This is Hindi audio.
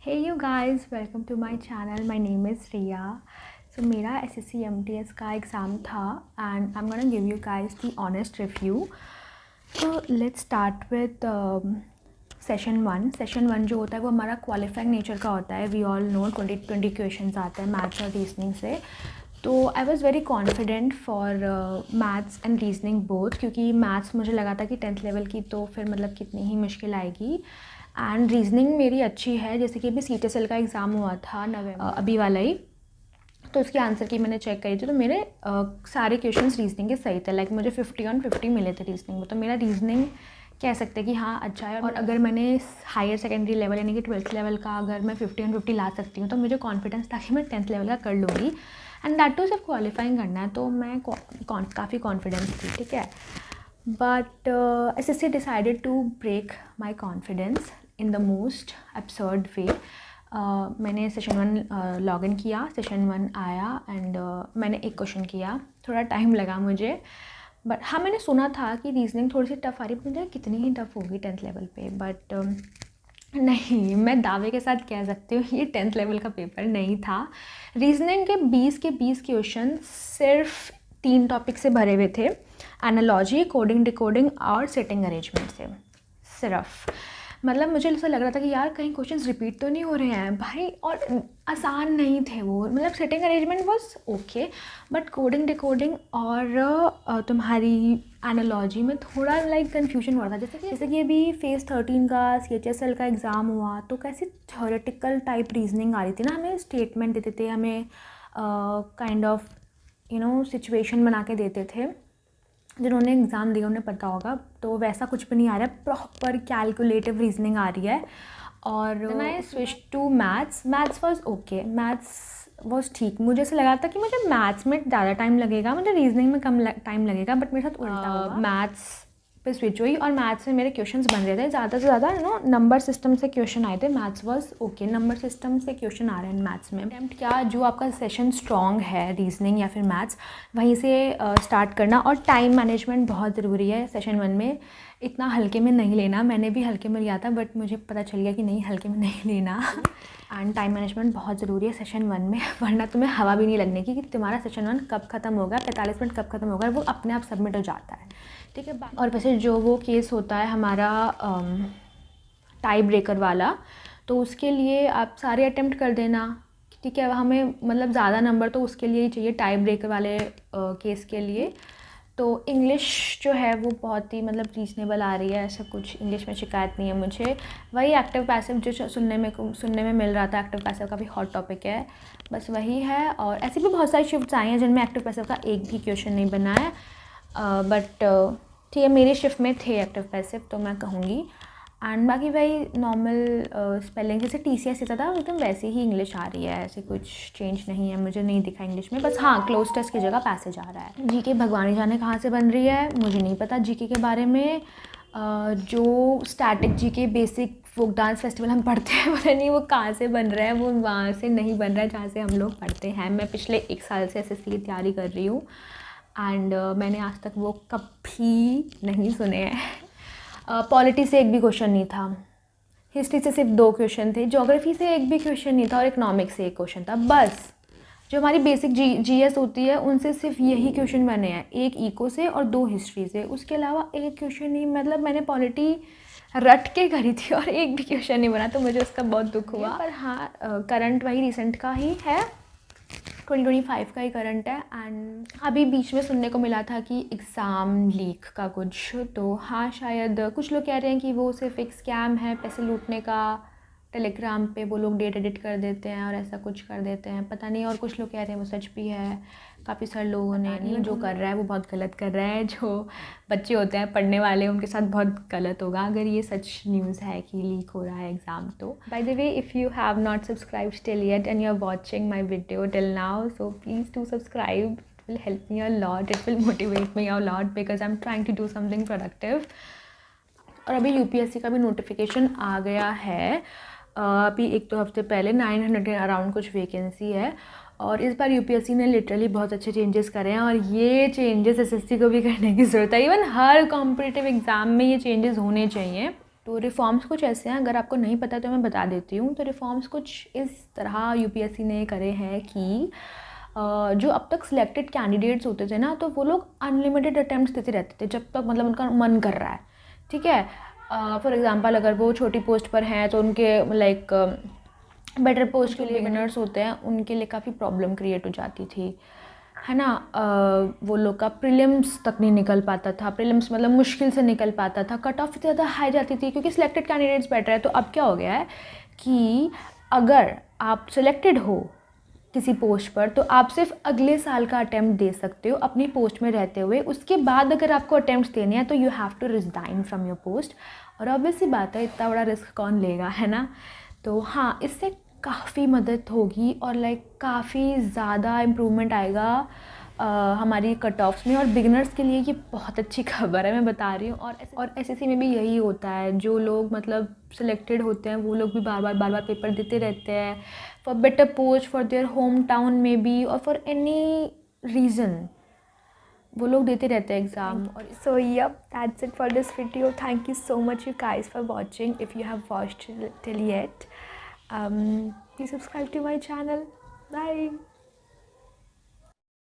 Hey you guys, welcome to my channel. My name is Riya. So मेरा SSC MTS का एग्ज़ाम था and I'm gonna give you guys the honest review. So let's start with session one जो होता है वो हमारा क्वालिफाइंग नेचर का होता है. वी ऑल नो 20 क्वेश्चंस आते हैं मैथ्स और रीजनिंग से. तो I was very confident for maths and reasoning both, क्योंकि मैथ्स मुझे लगा था कि 10th लेवल की तो फिर मतलब कितनी ही मुश्किल आएगी. एंड रीजनिंग मेरी अच्छी है, जैसे कि अभी CTSL का एग्ज़ाम हुआ था नवंबर अभी वाला ही, तो उसके आंसर की मैंने चेक करी थी. तो मेरे सारे क्वेश्चंस रीजनिंग के सही थे. लाइक मुझे 50 on 50 मिले थे रीजनिंग में. तो मेरा रीजनिंग कह सकते हैं कि हाँ अच्छा है. और अगर मैंने हायर सेकेंडरी लेवल यानी कि 12th लेवल का अगर मैं 50 on 50 ला सकती हूँ तो मुझे कॉन्फिडेंस था कि मैं 10th लेवल का कर लूँगी. एंड दैट टू सिर्फ क्वालिफाइंग करना है, तो मैं काफ़ी कॉन्फिडेंस थी. ठीक है, but SSC decided to break my confidence in the most absurd way. मैंने सेशन 1 लॉगिन किया, सेशन 1 आया एंड मैंने एक क्वेश्चन किया. थोड़ा टाइम लगा मुझे, बट हाँ मैंने सुना था कि रीजनिंग थोड़ी सी टफ़ आ रही, मुझे कितनी ही टफ़ होगी 10th लेवल पे. बट नहीं, मैं दावे के साथ कह सकती हूँ ये 10th लेवल का पेपर नहीं था. रीजनिंग के 20 क्वेश्चन सिर्फ 3 टॉपिक से भरे हुए थे. एनालॉजी, कोडिंग डिकोडिंग और सेटिंग अरेंजमेंट से सिर्फ. मतलब मुझे ऐसा लग रहा था कि यार कहीं क्वेश्चंस रिपीट तो नहीं हो रहे हैं भाई, और आसान नहीं थे वो. मतलब setting arrangement was okay, but coding decoding और तुम्हारी एनालॉजी में थोड़ा लाइक कन्फ्यूजन हो रहा था. जैसे कि अभी फेज़ 13 का CHSL का एग्ज़ाम हुआ तो कैसे थ्योरेटिकल टाइप रीजनिंग आ रही थी ना. हमें स्टेटमेंट देते थे, हमें काइंड ऑफ सिचुएशन बना के देते थे. जिन्होंने एग्ज़ाम दिया उन्हें पता होगा. तो वैसा कुछ भी नहीं आ रहा है, प्रॉपर कैलकुलेटिव रीजनिंग आ रही है. और then I switch to maths was okay, maths was ठीक. मुझे ऐसा लगा था कि मुझे मैथ्स में ज़्यादा टाइम लगेगा, मुझे रीजनिंग में कम टाइम लगेगा, बट मेरे साथ उल्टा हुआ. मैथ्स पे स्विच हुई और मैथ्स में मेरे क्वेश्चंस बन रहे थे ज़्यादा से ज़्यादा नंबर सिस्टम से क्वेश्चन आए थे. Maths was okay, number system से क्वेश्चन आ रहे हैं मैथ्स में. अटेम्प्ट क्या, जो आपका सेशन स्ट्रॉन्ग है रीजनिंग या फिर मैथ्स वहीं से स्टार्ट करना. और टाइम मैनेजमेंट बहुत ज़रूरी है सेशन 1 में. इतना हल्के में नहीं लेना. मैंने भी हल्के में लिया था, बट मुझे पता चल गया कि नहीं, हल्के में नहीं लेना. एंड टाइम मैनेजमेंट बहुत ज़रूरी है सेशन 1 में, वरना तुम्हें हवा भी नहीं लगने की कि तुम्हारा सेशन 1 कब ख़त्म होगा, 45 मिनट कब ख़त्म होगा. वो अपने आप सबमिट हो जाता है. ठीक है. और वैसे जो वो केस होता है हमारा टाई ब्रेकर वाला, तो उसके लिए आप सारे अटेम्प्ट कर देना. ठीक है, हमें मतलब ज़्यादा नंबर तो उसके लिए ही चाहिए टाई ब्रेकर वाले केस के लिए. तो इंग्लिश जो है वो बहुत ही मतलब रीजनेबल आ रही है, ऐसा कुछ इंग्लिश में शिकायत नहीं है मुझे. वही एक्टिव पैसिव जो सुनने में मिल रहा था, एक्टिव पैसिव का भी हॉट टॉपिक है, बस वही है. और ऐसी भी बहुत सारी शिफ्ट्स आई हैं जिनमें एक्टिव पैसिव का एक भी क्वेश्चन नहीं बना है. बट ठीक है, मेरी शिफ्ट में थे एक्टिव पैसिव, तो मैं कहूँगी. एंड बाकी वही नॉर्मल स्पेलिंग जैसे TCS देता था एकदम वैसे ही इंग्लिश आ रही है. ऐसे कुछ चेंज नहीं है, मुझे नहीं दिखा इंग्लिश में. बस हाँ, क्लोज टेस्ट की जगह पैसेज आ रहा है. जीके भगवान ही जाने कहाँ से बन रही है, मुझे नहीं पता जीके के बारे में. जो static GK basic folk dance festival हम पढ़ते हैं, पता नहीं वो कहाँ से बन रहा है. वो वहाँ से नहीं बन रहा है जहाँ से हम लोग पढ़ते हैं. मैं पिछले 1 साल से SSC की तैयारी कर रही हूँ एंड मैंने आज तक वो कभी नहीं सुने हैं. पॉलिटी से एक भी क्वेश्चन नहीं था, हिस्ट्री से सिर्फ 2 क्वेश्चन थे, ज्योग्राफी से एक भी क्वेश्चन नहीं था और इकोनॉमिक्स से एक क्वेश्चन था. बस जो हमारी बेसिक GS होती है उनसे सिर्फ यही क्वेश्चन बने हैं, एक इको से और 2 हिस्ट्री से. उसके अलावा एक क्वेश्चन नहीं. मतलब मैंने पॉलिटी रट के करी थी और एक भी क्वेश्चन नहीं बना, तो मुझे उसका बहुत दुख हुआ. पर हाँ, करंट वही रिसेंट का ही है, 2025 का ही करंट है. एंड अभी बीच में सुनने को मिला था कि एग्ज़ाम लीक का कुछ, तो हाँ शायद कुछ लोग कह रहे हैं कि वो सिर्फ एक स्कैम है पैसे लूटने का. टेलीग्राम पे वो लोग डेट एडिट कर देते हैं और ऐसा कुछ कर देते हैं, पता नहीं. और कुछ लोग कह रहे हैं वो सच भी है. काफ़ी सारे लोगों ने नहीं, जो कर रहा है वो बहुत गलत कर रहा है. जो बच्चे होते हैं पढ़ने वाले उनके साथ बहुत गलत होगा अगर ये सच न्यूज़ है कि लीक हो रहा है एग्ज़ाम. तो by the way, if you have not subscribed till yet and you are watching my video till now, so please do subscribe. It will help me a lot, it will motivate me a lot because I'm trying to do something productive. और अभी UPSC का भी नोटिफिकेशन आ गया है. अभी 1-2 हफ्ते पहले 900 अराउंड कुछ वैकेंसी है. और इस बार UPSC ने लिटरली बहुत अच्छे चेंजेस करे हैं और ये चेंजेस SSC को भी करने की ज़रूरत है. इवन हर कॉम्पिटिटिव एग्ज़ाम में ये चेंजेस होने चाहिए. तो रिफॉर्म्स कुछ ऐसे हैं, अगर आपको नहीं पता तो मैं बता देती हूँ। तो रिफॉर्म्स कुछ इस तरह यूपीएससी ने करे हैं कि जो अब तक सिलेक्टेड कैंडिडेट्स होते थे ना, तो वो लोग अनलिमिटेड अटैम्प्ट्स देते रहते थे जब तक मतलब उनका मन कर रहा है, ठीक है। फॉर एग्जांपल अगर वो छोटी पोस्ट पर हैं तो उनके लाइक बेटर पोस्ट के लिए बिगिनर्स होते हैं, उनके लिए काफ़ी प्रॉब्लम क्रिएट हो जाती थी, है ना। वो लोग का प्रीलिम्स तक नहीं निकल पाता था, प्रीलिम्स मतलब मुश्किल से निकल पाता था, कट ऑफ इतनी ज़्यादा हाई जाती थी क्योंकि सिलेक्टेड कैंडिडेट्स बैठ रहे हैं। तो अब क्या हो गया है कि अगर आप सिलेक्टेड हो किसी पोस्ट पर तो आप सिर्फ अगले साल का अटैम्प्ट दे सकते हो अपनी पोस्ट में रहते हुए। उसके बाद अगर आपको अटैम्प्ट्स देने हैं तो you have to resign from your post, और ऑब्वियस सी बात है इतना बड़ा रिस्क कौन लेगा, है ना। तो हाँ, इससे काफ़ी मदद होगी और लाइक काफ़ी ज़्यादा इम्प्रूवमेंट आएगा हमारी कट ऑफ्स में, और बिगिनर्स के लिए ये बहुत अच्छी खबर है, मैं बता रही हूँ। और एसएससी में भी यही होता है, जो लोग मतलब सिलेक्टेड होते हैं वो लोग भी बार बार पेपर देते रहते हैं for better post, for their home town में बी, और फॉर एनी रीज़न वो लोग देते रहते हैं एग्ज़ाम। और so yep, that's it for this video. Thank you so much you guys for watching. If you have watched till yet, please subscribe to my channel. Bye.